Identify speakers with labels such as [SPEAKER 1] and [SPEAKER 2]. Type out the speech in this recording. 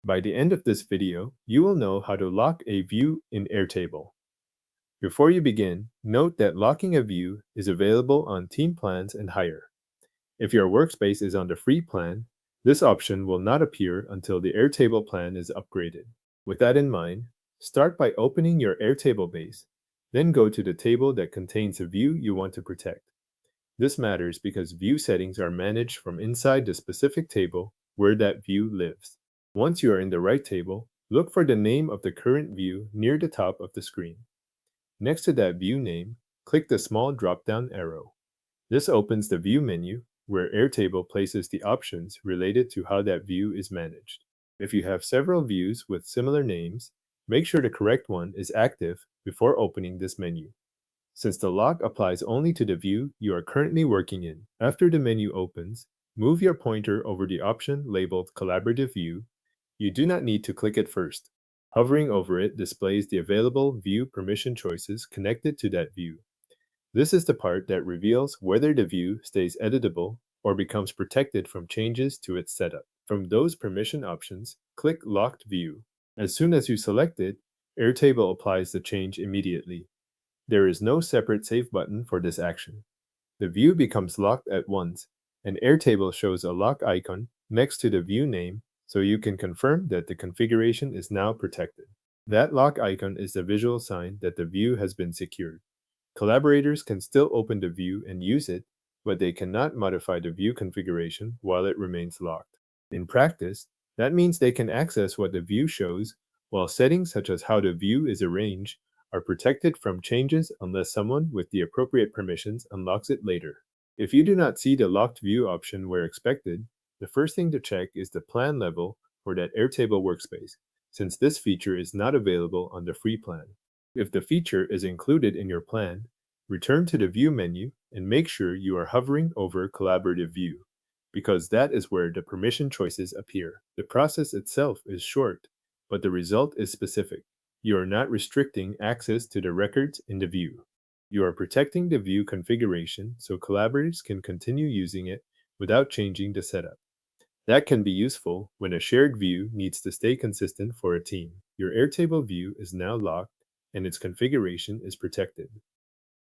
[SPEAKER 1] By the end of this video, you will know how to lock a view in Airtable. Before you begin, note that locking a view is available on team plans and higher. If your workspace is on the free plan, this option will not appear until the Airtable plan is upgraded. With that in mind, start by opening your Airtable base, then go to the table that contains a view you want to protect. This matters because view settings are managed from inside the specific table where that view lives. Once you are in the right table, look for the name of the current view near the top of the screen. Next to that view name, click the small drop-down arrow. This opens the View menu, where Airtable places the options related to how that view is managed. If you have several views with similar names, make sure the correct one is active before opening this menu, since the lock applies only to the view you are currently working in. After the menu opens, move your pointer over the option labeled Collaborative View. You do not need to click it first. Hovering over it displays the available view permission choices connected to that view. This is the part that reveals whether the view stays editable or becomes protected from changes to its setup. From those permission options, click Locked View. As soon as you select it, Airtable applies the change immediately. There is no separate save button for this action. The view becomes locked at once, and Airtable shows a lock icon next to the view name so you can confirm that the configuration is now protected. That lock icon is the visual sign that the view has been secured. Collaborators can still open the view and use it, but they cannot modify the view configuration while it remains locked. In practice, that means they can access what the view shows, while settings such as how the view is arranged are protected from changes unless someone with the appropriate permissions unlocks it later. If you do not see the locked view option where expected, the first thing to check is the plan level for that Airtable workspace, since this feature is not available on the free plan. If the feature is included in your plan, return to the View menu and make sure you are hovering over Collaborative View, because that is where the permission choices appear. The process itself is short, but the result is specific. You are not restricting access to the records in the view. You are protecting the view configuration so collaborators can continue using it without changing the setup. That can be useful when a shared view needs to stay consistent for a team. Your Airtable view is now locked and its configuration is protected.